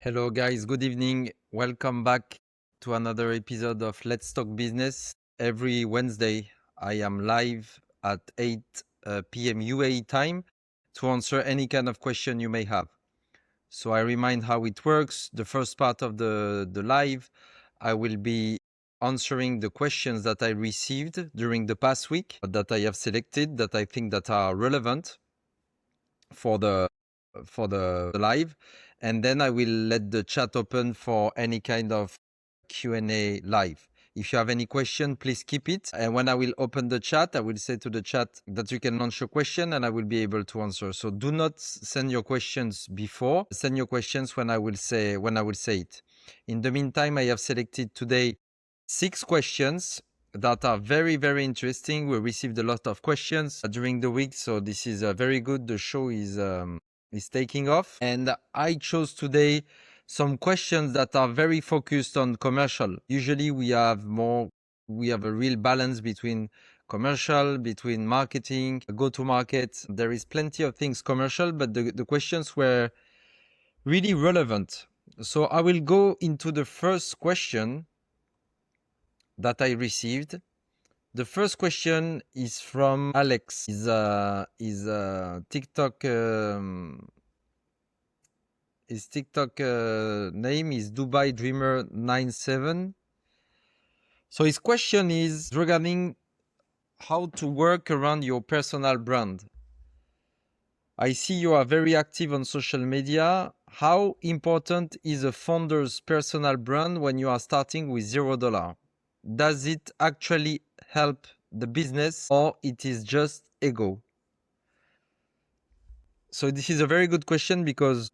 Hello guys, good evening. Welcome back to another episode of Let's Talk Business. Every Wednesday, I am live at 8 PM UAE time to answer any kind of question you may have. So I remind how it works. The first part of the live, I will be answering the questions that I received during the past week that I have selected that I think that are relevant for the live, and then I will let the chat open for any kind of Q&A live. If you have any question, please keep it. And when I will open the chat, I will say to the chat that you can launch your question and I will be able to answer. So do not send your questions before. Send your questions when I will say it. In the meantime, I have selected today 6 questions that are very, very interesting. We received a lot of questions during the week, so this is very good. The show is taking off, and I chose today some questions that are very focused on commercial. Usually we have a real balance between commercial, between marketing, go-to-market. There is plenty of things commercial, but the questions were really relevant. So I will go into the first question that I received. The first question is from Alex. His TikTok name is Dubai Dreamer 97. So his question is regarding how to work around your personal brand. I see you are very active on social media. How important is a founder's personal brand when you are starting with $0? Does it actually help the business or it is just ego? So this is a very good question because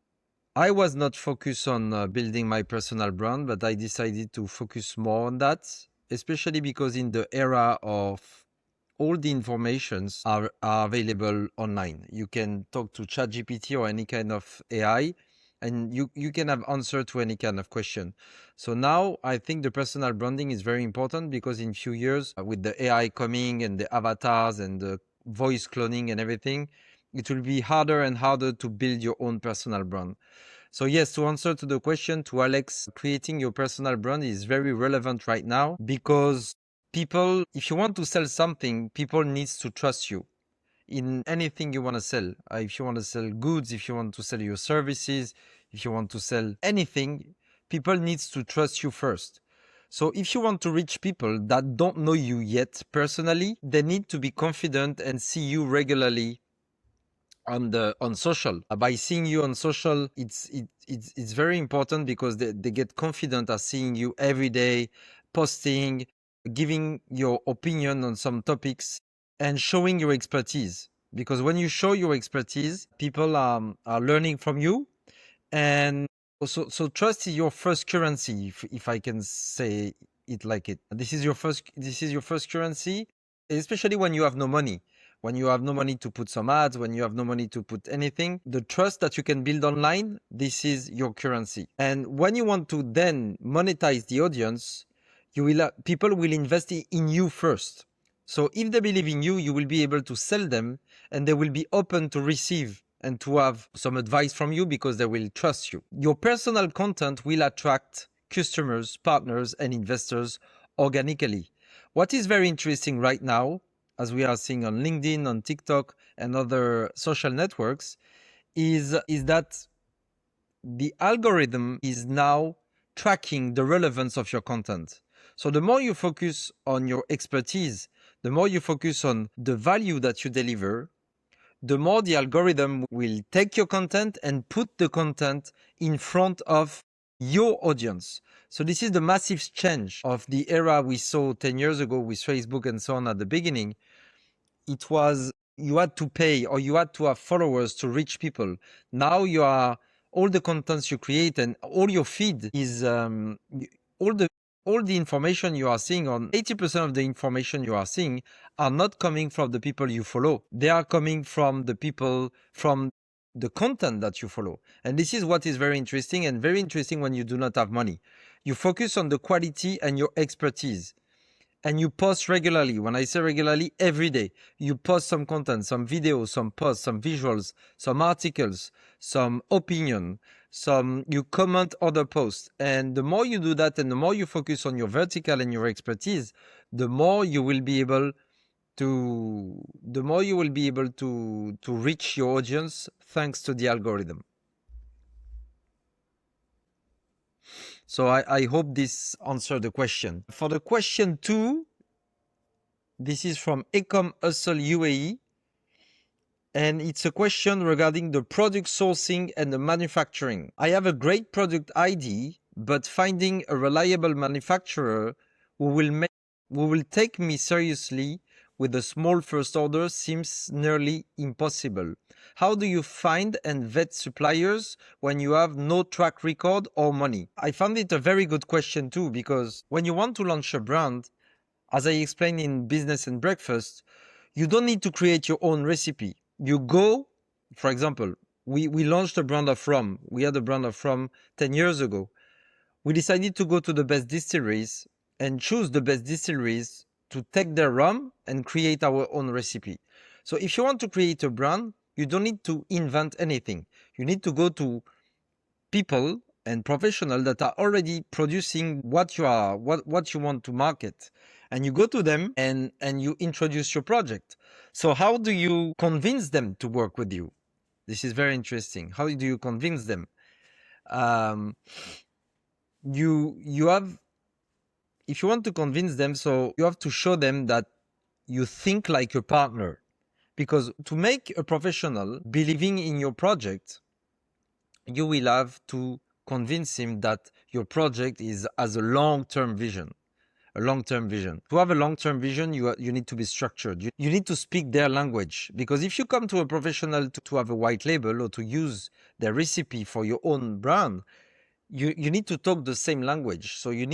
I was not focused on building my personal brand, but I decided to focus more on that, especially because in the era of all the informations are available online. You can talk to ChatGPT or any kind of AI, and you can have answer to any kind of question. So now I think the personal branding is very important because in few years with the AI coming and the avatars and the voice cloning and everything, it will be harder and harder to build your own personal brand. So yes, to answer to the question to Alex, creating your personal brand is very relevant right now because people, if you want to sell something, people needs to trust you in anything you want to sell. If you want to sell goods, if you want to sell your services, if you want to sell anything, people needs to trust you first. So if you want to reach people that don't know you yet personally, they need to be confident and see you regularly on social. By seeing you on social, it's very important because they get confident at seeing you every day, posting, giving your opinion on some topics, and showing your expertise. Because when you show your expertise, people are learning from you, and so trust is your first currency, if I can say it like it. This is your first currency, especially when you have no money. When you have no money to put some ads, when you have no money to put anything, the trust that you can build online, this is your currency. And when you want to then monetize the audience, people will invest in you first. So if they believe in you, you will be able to sell them and they will be open to receive and to have some advice from you because they will trust you. Your personal content will attract customers, partners, and investors organically. What is very interesting right now, as we are seeing on LinkedIn, on TikTok, and other social networks, is that the algorithm is now tracking the relevance of your content. So the more you focus on your expertise, the more you focus on the value that you deliver, the more the algorithm will take your content and put the content in front of your audience. So this is the massive change of the era we saw 10 years ago with Facebook and so on at the beginning. It was you had to pay or you had to have followers to reach people. Now you are all the contents you create and all your feed is all the information you are seeing, on 80% of the information you are seeing are not coming from the people you follow. They are coming from the people, from the content that you follow. And this is what is very interesting, and very interesting when you do not have money. You focus on the quality and your expertise. And you post regularly. When I say regularly, every day. You post some content, some videos, some posts, some visuals, some articles, some opinion, you comment other posts. And the more you do that and the more you focus on your vertical and your expertise, the more you will be able to reach your audience thanks to the algorithm. So I hope this answered the question. For the question 2, this is from Ecom Hustle UAE. And it's a question regarding the product sourcing and the manufacturing. I have a great product ID, but finding a reliable manufacturer who will take me seriously with a small first order seems nearly impossible. How do you find and vet suppliers when you have no track record or money? I found it a very good question too, because when you want to launch a brand, as I explained in Business and Breakfast, you don't need to create your own recipe. You go, for example, we launched a brand of rum. We had a brand of rum 10 years ago. We decided to go to the best distilleries and choose the best distilleries to take their rum and create our own recipe. So if you want to create a brand, you don't need to invent anything. You need to go to people and professionals that are already producing what you want to market, and you go to them and you introduce your project. So how do you convince them to work with you? This is very interesting. How do you convince them? You have, if you want to convince them, so you have to show them that you think like a partner, because to make a professional believing in your project, you will have to convince him that your project has a long-term vision. A long-term vision. To have a long-term vision, you need to be structured. You need to speak their language, because if you come to a professional to have a white label or to use their recipe for your own brand, you need to talk the same language. So you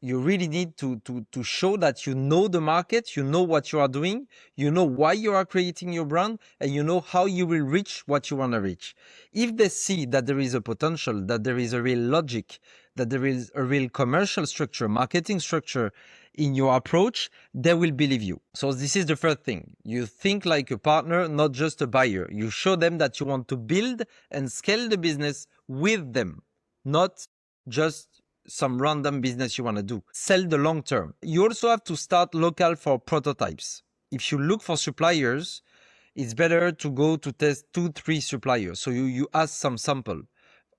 really need to show that you know the market, you know what you are doing, you know why you are creating your brand, and you know how you will reach what you want to reach. If they see that there is a potential, that there is a real logic, that there is a real commercial structure, marketing structure in your approach, they will believe you. So this is the first thing. You think like a partner, not just a buyer. You show them that you want to build and scale the business with them, not just some random business you want to do. Sell the long term. You also have to start local for prototypes. If you look for suppliers, it's better to go to test 2-3 suppliers. So you ask some sample.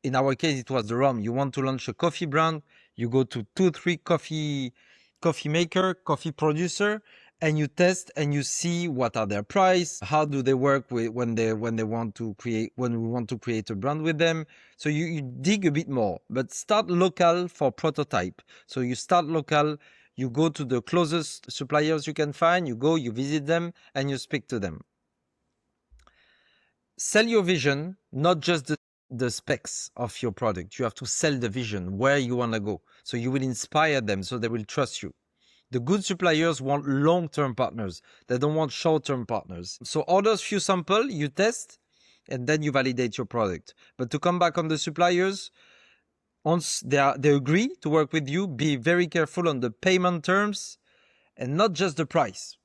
In our case, it was the rum. You want to launch a coffee brand, you go to 2-3 coffee maker, coffee producer, and you test and you see what are their price, how do they work when we want to create a brand with them. So you dig a bit more, but start local for prototype. So you start local, you go to the closest suppliers you can find, you visit them, and you speak to them. Sell your vision, not just the specs of your product. You have to sell the vision, where you want to go. So you will inspire them, so they will trust you. The good suppliers want long-term partners. They don't want short-term partners. So order few samples, you test, and then you validate your product. But to come back on the suppliers, once they agree to work with you, be very careful on the payment terms and not just the price.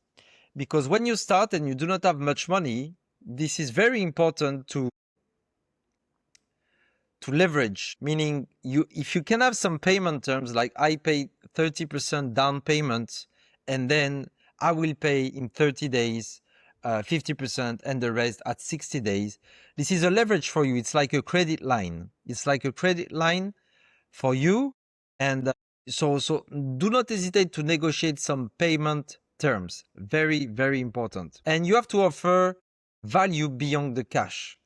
Because when you start and you do not have much money, this is very important to leverage, meaning if you can have some payment terms, like I pay 30% down payment and then I will pay in 30 days 50% and the rest at 60 days. This is a leverage for you. It's like a credit line. It's like a credit line for you. And so do not hesitate to negotiate some payment terms. Very, very important. And you have to offer value beyond the cash.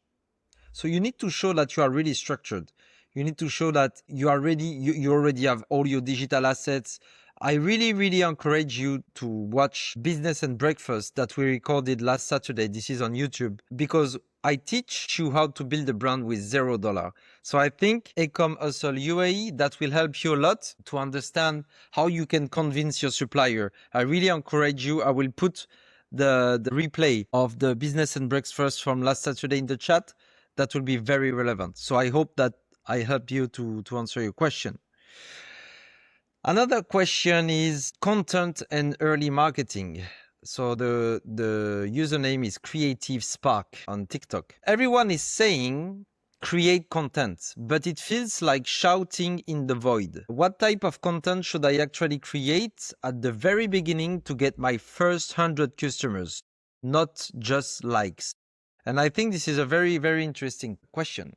So you need to show that you are really structured. You need to show that you are ready. You already have all your digital assets. I really, really encourage you to watch Business and Breakfast that we recorded last Saturday. This is on YouTube, because I teach you how to build a brand with $0. So I think Ecom Hustle UAE, that will help you a lot to understand how you can convince your supplier. I really encourage you. I will put the replay of the Business and Breakfast from last Saturday in the chat. That will be very relevant. So I hope that I helped you to answer your question. Another question is content and early marketing. So the username is Creative Spark on TikTok. Everyone is saying create content, but it feels like shouting in the void. What type of content should I actually create at the very beginning to get my first 100 customers, not just likes? And I think this is a very, very interesting question.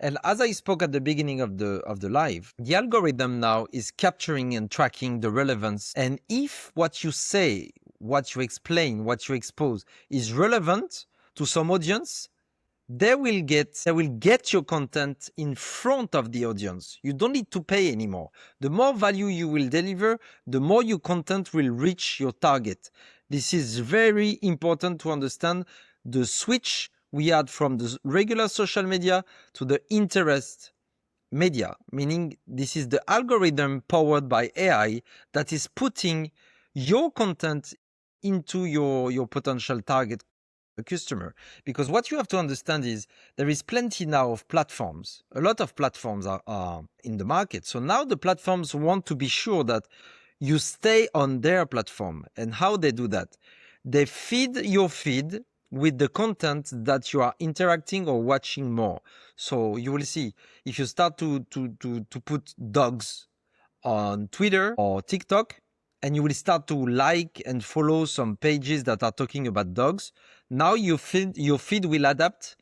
And as I spoke at the beginning of the live, the algorithm now is capturing and tracking the relevance. And if what you say, what you explain, what you expose is relevant to some audience, they will get your content in front of the audience. You don't need to pay anymore. The more value you will deliver, the more your content will reach your target. This is very important to understand the switch we had from the regular social media to the interest media, meaning this is the algorithm powered by AI that is putting your content into your potential target customer. Because what you have to understand is there is plenty now of platforms. A lot of platforms are in the market. So now the platforms want to be sure that you stay on their platform. And how they do that? They feed your feed with the content that you are interacting or watching more. So you will see if you start to put dogs on Twitter or TikTok, and you will start to like and follow some pages that are talking about dogs. Now your feed will adapt,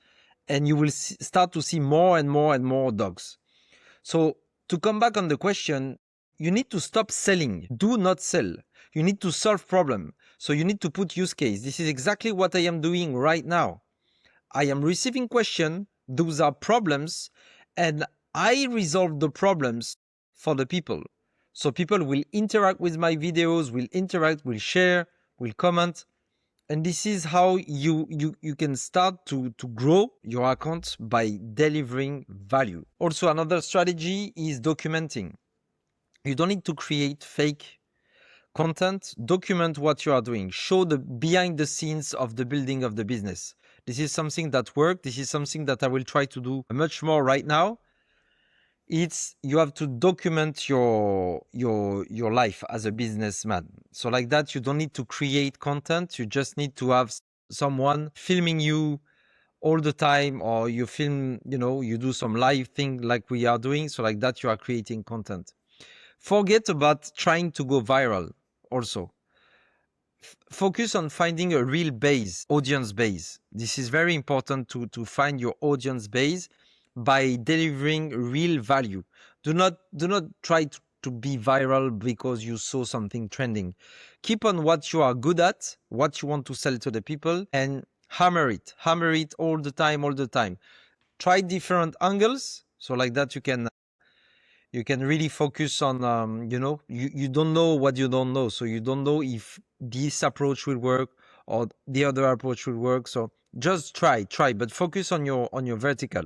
and you will start to see more and more and more dogs. So to come back on the question, you need to stop selling. Do not sell. You need to solve problem. So you need to put use case. This is exactly what I am doing right now. I am receiving question. Those are problems, and I resolve the problems for the people. So people will interact with my videos, will interact, will share, will comment. And this is how you can start to grow your account by delivering value. Also, another strategy is documenting. You don't need to create fake content. Document what you are doing. Show the behind the scenes of the building of the business. This is something that worked. This is something that I will try to do much more right now. It's you have to document your life as a businessman. So like that, you don't need to create content. You just need to have someone filming you all the time, or you film, you do some live thing like we are doing. So like that, you are creating content. Forget about trying to go viral also. Focus on finding a real base, audience base. This is very important to find your audience base by delivering real value. Do not try to be viral because you saw something trending. Keep on what you are good at, what you want to sell to the people, and hammer it all the time. Try different angles, so like that you can really focus on, you don't know what you don't know. So you don't know if this approach will work or the other approach will work. So just try, but focus on your vertical.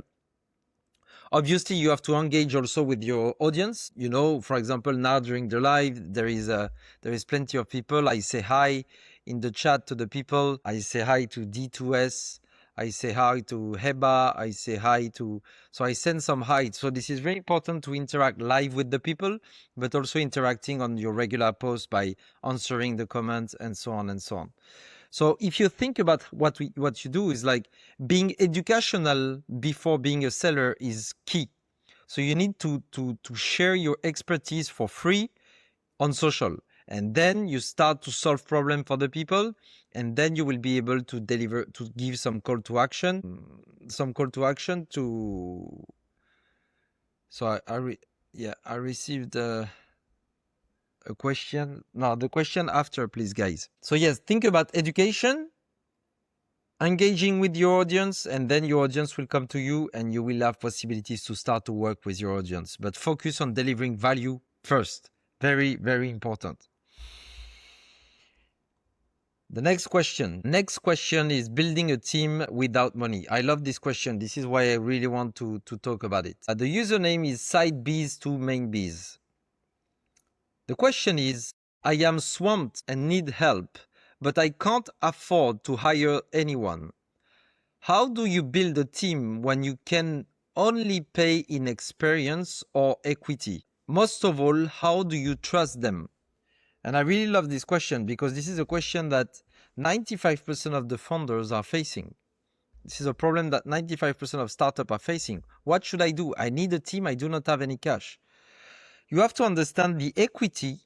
Obviously, you have to engage also with your audience. For example, now during the live, there is plenty of people. I say hi in the chat to the people. I say hi to D2S. I say hi to Heba. I say hi to... So I send some hi. So this is very important to interact live with the people, but also interacting on your regular posts by answering the comments and so on and so on. So if you think about what you do is like being educational before being a seller is key. So you need to share your expertise for free on social. And then you start to solve problem for the people. And then you will be able to deliver, to give some call to action, to... So I received a question. No, the question after, please, guys. So yes, think about education, engaging with your audience, and then your audience will come to you and you will have possibilities to start to work with your audience. But focus on delivering value first. Very, very important. The next question. Next question is building a team without money. I love this question. This is why I really want to talk about it. The username is side bees to main bees. The question is, I am swamped and need help, but I can't afford to hire anyone. How do you build a team when you can only pay in experience or equity? Most of all, how do you trust them? And I really love this question because this is a question that 95% of the founders are facing. This is a problem that 95% of startups are facing. What should I do? I need a team. I do not have any cash. You have to understand the equity,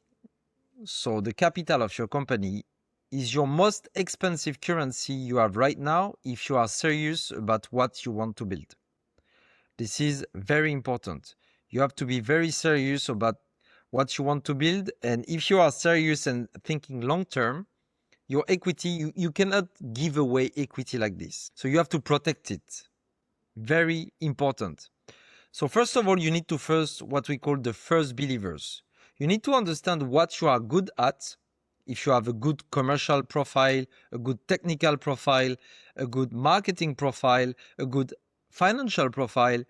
so the capital of your company, is your most expensive currency you have right now if you are serious about what you want to build. This is very important. You have to be very serious about what you want to build. And if you are serious and thinking long term, your equity, you cannot give away equity like this. So you have to protect it. Very important. So first of all, you need to first what we call the first believers. You need to understand what you are good at. If you have a good commercial profile, a good technical profile, a good marketing profile, a good financial profile,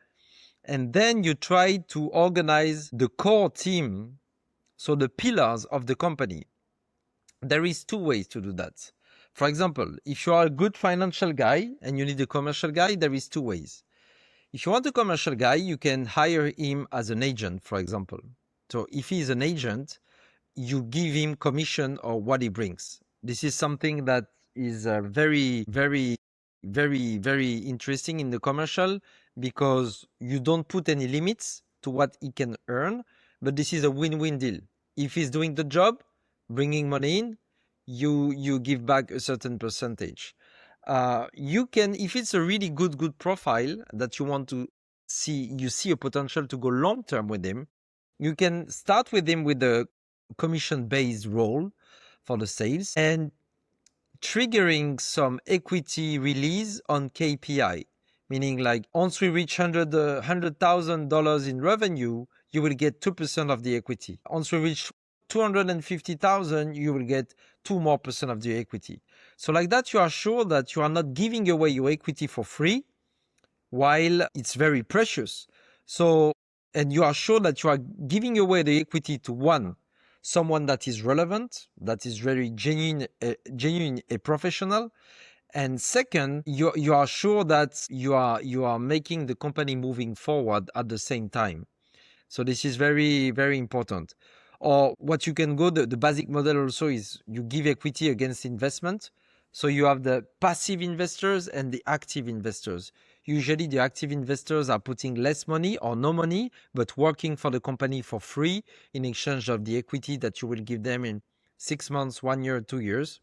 and then you try to organize the core team, so the pillars of the company. There is two ways to do that. For example, if you are a good financial guy and you need a commercial guy, there is two ways. If you want a commercial guy, you can hire him as an agent, for example. So if he is an agent, you give him commission or what he brings. This is something that is very, very, very, very interesting in the commercial, because you don't put any limits to what he can earn, but this is a win-win deal. If he's doing the job, bringing money in, you give back a certain percentage. You can, if it's a really good profile that you want to see, you see a potential to go long term with him, you can start with him with a commission-based role for the sales and triggering some equity release on KPI, meaning like once we reach $100,000 in revenue, you will get 2% of the equity. Once we reach 250,000, you will get 2% more of the equity. So like that, you are sure that you are not giving away your equity for free, while it's very precious. So, and you are sure that you are giving away the equity to someone that is relevant, that is very genuine, a professional. And second, you are sure that you are making the company moving forward at the same time. So this is very, very important. Or what you can go, the basic model also is you give equity against investment. So you have the passive investors and the active investors. Usually the active investors are putting less money or no money, but working for the company for free in exchange of the equity that you will give them in 6 months, 1 year, 2 years.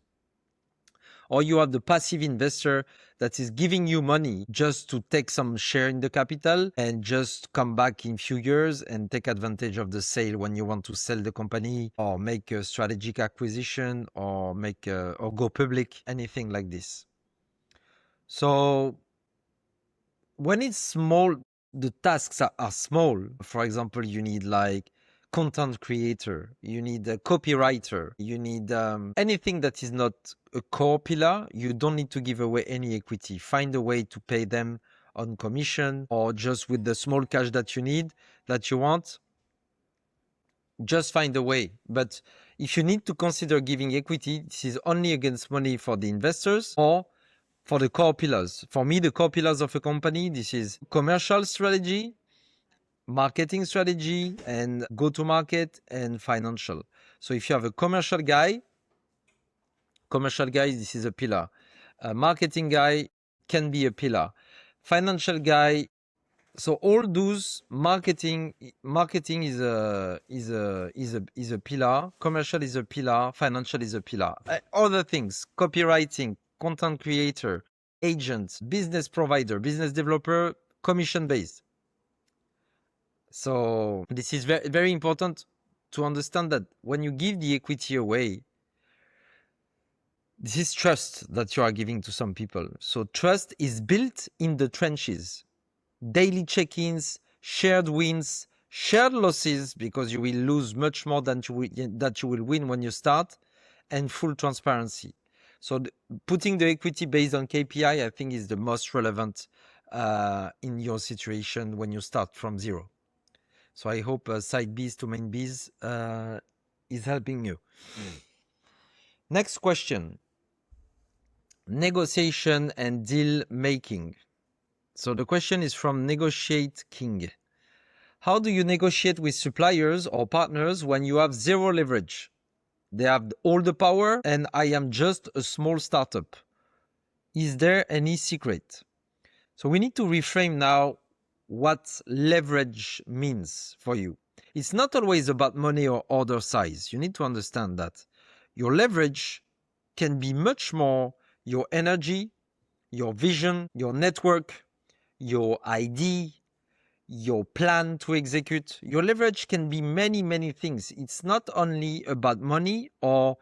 Or you have the passive investor that is giving you money just to take some share in the capital and just come back in few years and take advantage of the sale when you want to sell the company or make a strategic acquisition or or go public, anything like this. So when it's small, the tasks are small. For example, you need like content creator, you need a copywriter, you need anything that is not a core pillar. You don't need to give away any equity. Find a way to pay them on commission or just with the small cash that you need, that you want. Just find a way. But if you need to consider giving equity, this is only against money for the investors or for the core pillars. For me, the core pillars of a company, this is commercial strategy, marketing strategy, and go-to-market and financial. So if you have a commercial guy, this is a pillar. A marketing guy can be a pillar. Financial guy, so all those marketing is a pillar. Commercial is a pillar. Financial is a pillar. Other things, copywriting, content creator, agent, business provider, business developer, commission based. So this is very, very important to understand that when you give the equity away, this is trust that you are giving to some people. So trust is built in the trenches. Daily check-ins, shared wins, shared losses, because you will lose much more than you will win when you start, and full transparency. So putting the equity based on KPI, I think, is the most relevant in your situation when you start from zero. So I hope side B's to main B's is helping you. Next question. Negotiation and deal making. So the question is from Negotiate King. How do you negotiate with suppliers or partners when you have zero leverage? They have all the power and I am just a small startup. Is there any secret? So we need to reframe now what leverage means for you. It's not always about money or order size. You need to understand that your leverage can be much more your energy, your vision, your network, your ID, your plan to execute. Your leverage can be many, many things. It's not only about money or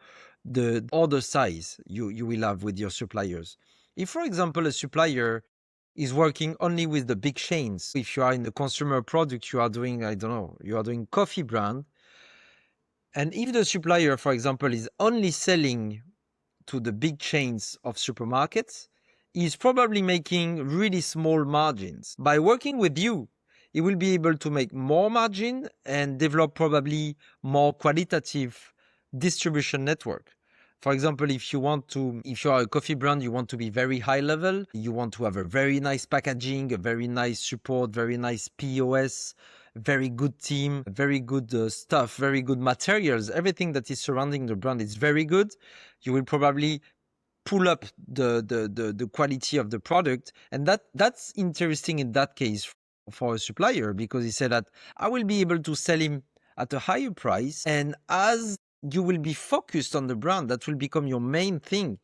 the order size you will have with your suppliers. If, for example, a supplier is working only with the big chains, if you are in the consumer product, you are doing, I don't know, you are doing coffee brand, and if the supplier, for example, is only selling to the big chains of supermarkets, is probably making really small margins. By working with you, he will be able to make more margin and develop probably more qualitative distribution network. For example, if you are a coffee brand, you want to be very high level, you want to have a very nice packaging, a very nice support, very nice POS, very good team, very good stuff, very good materials, everything that is surrounding the brand is very good. You will probably pull up the quality of the product, and that's interesting in that case for a supplier, because he said that I will be able to sell him at a higher price, and as you will be focused on the brand, that will become your main thing.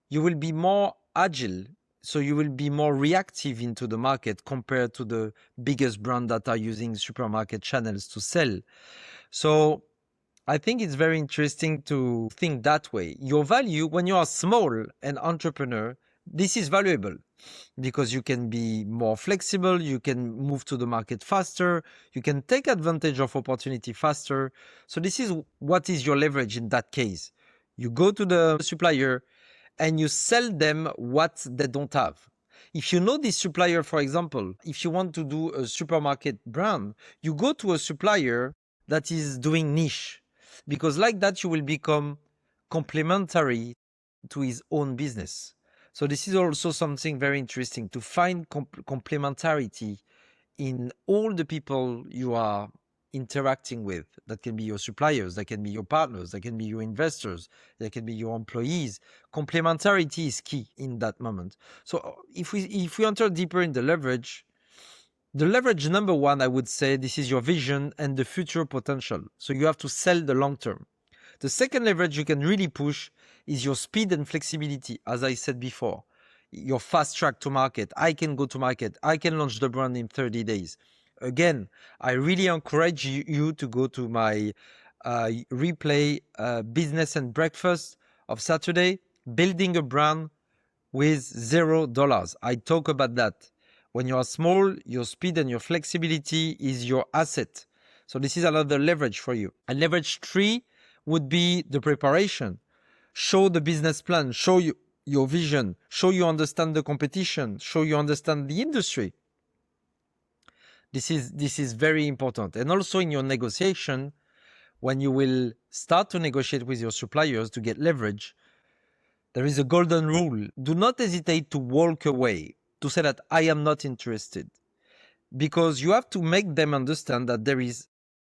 You will be more agile, so you will be more reactive into the market compared to the biggest brand that are using supermarket channels to sell. So I think it's very interesting to think that way. Your value when you are small and entrepreneur, this is valuable because you can be more flexible, you can move to the market faster, you can take advantage of opportunity faster. So this is what is your leverage in that case. You go to the supplier and you sell them what they don't have. If you know this supplier, for example, if you want to do a supermarket brand, you go to a supplier that is doing niche, because like that you will become complementary to his own business. So this is also something very interesting, to find complementarity in all the people you are interacting with. That can be your suppliers, that can be your partners, that can be your investors, that can be your employees. Complementarity is key in that moment. So if we enter deeper in the leverage number one, I would say this is your vision and the future potential. So you have to sell the long term. The second leverage you can really push is your speed and flexibility. As I said before, your fast track to market. I can go to market. I can launch the brand in 30 days. Again, I really encourage you to go to my replay business and breakfast of Saturday, building a brand with $0. I talk about that. When you are small, your speed and your flexibility is your asset. So this is another leverage for you. And leverage 3 would be the preparation. Show the business plan, show you your vision, show you understand the competition, show you understand the industry. This is very important. And also in your negotiation, when you will start to negotiate with your suppliers to get leverage, there is a golden rule. Do not hesitate to walk away, to say that I am not interested. Because you have to make them understand that there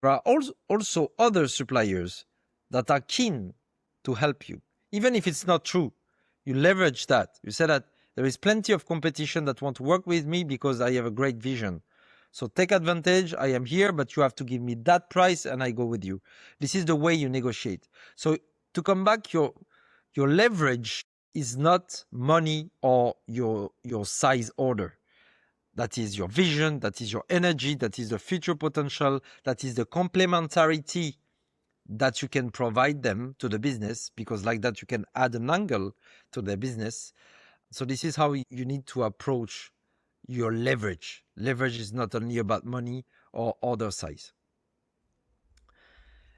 are also other suppliers that are keen to help you. Even if it's not true, you leverage that. You say that there is plenty of competition that want to work with me because I have a great vision. So take advantage. I am here, but you have to give me that price and I go with you. This is the way you negotiate. So to come back, your leverage is not money or your size order. That is your vision, that is your energy, that is the future potential, that is the complementarity that you can provide them to the business, because like that you can add an angle to their business. So this is how you need to approach your leverage. Leverage is not only about money or order size.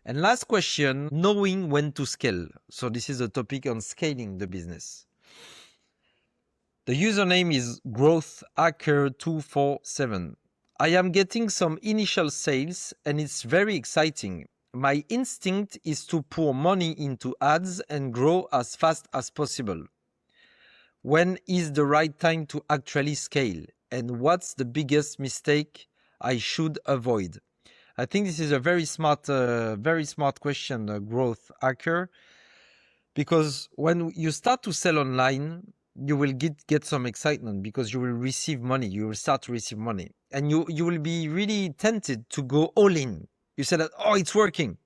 And last question, knowing when to scale. So this is a topic on scaling the business. The username is growthhacker247. I am getting some initial sales and it's very exciting. My instinct is to pour money into ads and grow as fast as possible. When is the right time to actually scale? And what's the biggest mistake I should avoid? I think this is a very smart question, growth hacker, because when you start to sell online, you will get some excitement because you will receive money. You will start to receive money, and you will be really tempted to go all in. You said that, oh, it's working.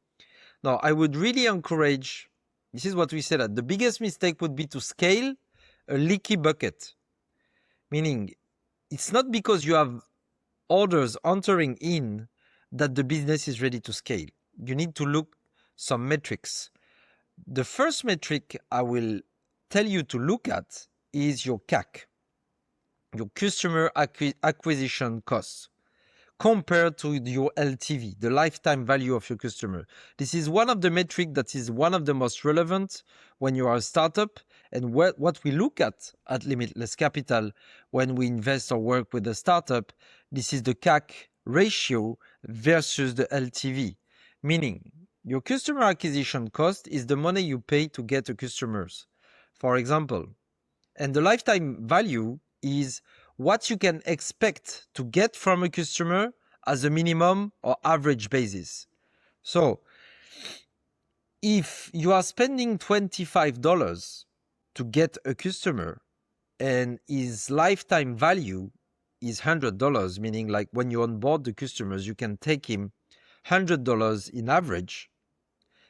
Now, I would really encourage, this is what we said, that the biggest mistake would be to scale a leaky bucket. Meaning, it's not because you have orders entering in that the business is ready to scale. You need to look some metrics. The first metric I will tell you to look at is your CAC, your customer acquisition cost, compared to your LTV, the lifetime value of your customer. This is one of the metrics that is one of the most relevant when you are a startup, and what we look at Limitless Capital when we invest or work with a startup, this is the CAC ratio versus the LTV, meaning your customer acquisition cost is the money you pay to get a customers, for example, and the lifetime value is what you can expect to get from a customer as a minimum or average basis. So if you are spending $25 to get a customer and his lifetime value is $100, meaning like when you onboard the customers, you can take him $100 in average,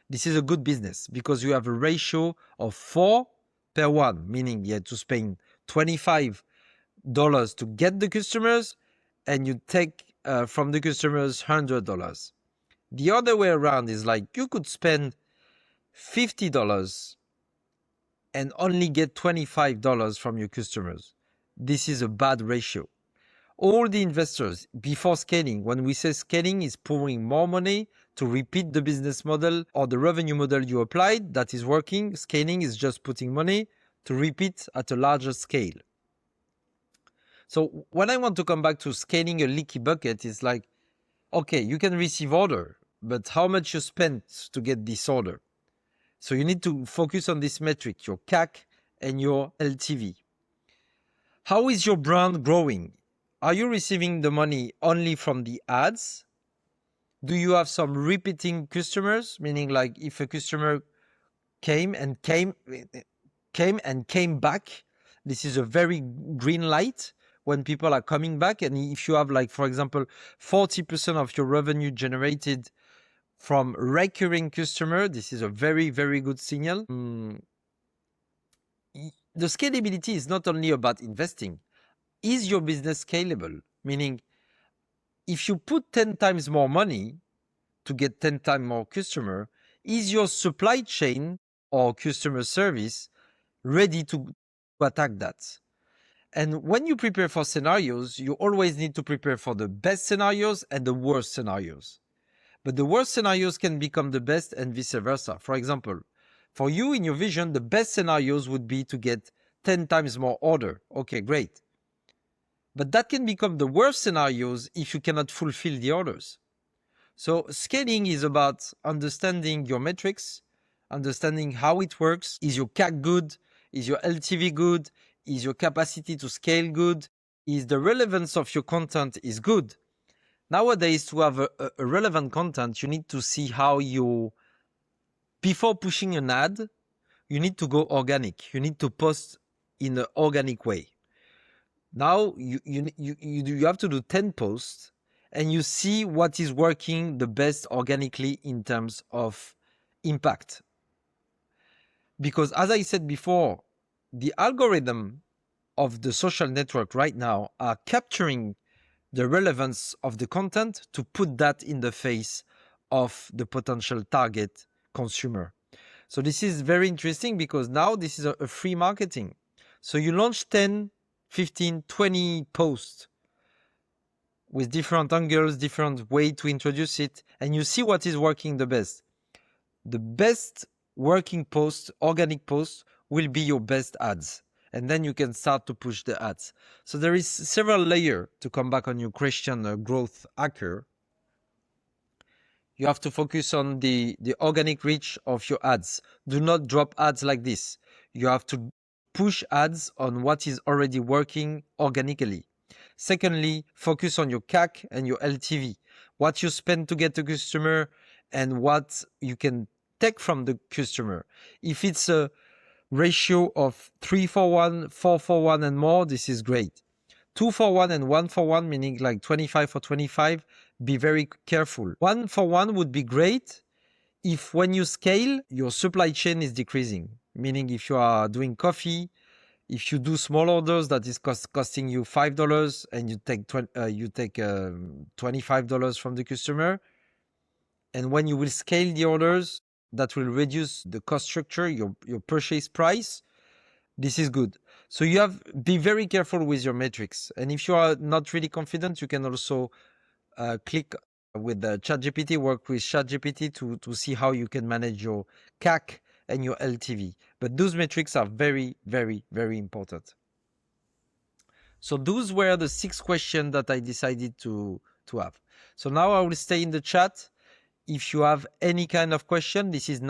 this is a good business because you have a ratio of 4 per 1, meaning you have to spend $25 to get the customers and you take from the customers $100. The other way around is like you could spend $50 and only get $25 from your customers. This is a bad ratio. All the investors before scaling, when we say scaling is pouring more money to repeat the business model or the revenue model you applied that is working, scaling is just putting money to repeat at a larger scale. So when I want to come back to scaling a leaky bucket, it's like, okay, you can receive order, but how much you spent to get this order? So you need to focus on this metric, your CAC and your LTV. How is your brand growing? Are you receiving the money only from the ads? Do you have some repeating customers? Meaning like if a customer came came back, this is a very green light when people are coming back. And if you have like, for example, 40% of your revenue generated from recurring customer, this is a very, very good signal. The scalability is not only about investing. Is your business scalable? Meaning, if you put 10 times more money to get 10 times more customer, is your supply chain or customer service ready to attack that? And when you prepare for scenarios, you always need to prepare for the best scenarios and the worst scenarios. But the worst scenarios can become the best and vice versa. For example, for you in your vision, the best scenarios would be to get 10 times more order. Okay, great. But that can become the worst scenarios if you cannot fulfill the orders. So scaling is about understanding your metrics, understanding how it works. Is your CAC good? Is your LTV good? Is your capacity to scale good? Is the relevance of your content is good? Nowadays, to have a relevant content, you need to see how you, before pushing an ad, you need to go organic. You need to post in an organic way. Now you have to do 10 posts and you see what is working the best organically in terms of impact. Because as I said before, the algorithm of the social network right now are capturing the relevance of the content to put that in the face of the potential target consumer. So this is very interesting because now this is a free marketing. So you launch 10, 15, 20 posts with different angles, different way to introduce it, and you see what is working the best. The best working post, organic post, will be your best ads. And then you can start to push the ads. So there is several layers to come back on your question, growth hacker. You have to focus on the organic reach of your ads. Do not drop ads like this. You have to push ads on what is already working organically. Secondly, focus on your CAC and your LTV. What you spend to get a customer and what you can take from the customer. If it's a ratio of 3-for-1, 4-for-1 and more, this is great. 2-for-1 and 1-for-1, meaning like 25 for 25, be very careful. 1-for-1 would be great if when you scale, your supply chain is decreasing. Meaning if you are doing coffee, if you do small orders that is costing you $5 and you take $25 from the customer, and when you will scale the orders, that will reduce the cost structure, your purchase price. This is good. So you have be very careful with your metrics. And if you are not really confident, you can also click with the ChatGPT, work with ChatGPT to see how you can manage your CAC and your LTV. But those metrics are very, very, very important. So those were the 6 questions that I decided to have. So now I will stay in the chat. If you have any kind of question, this is now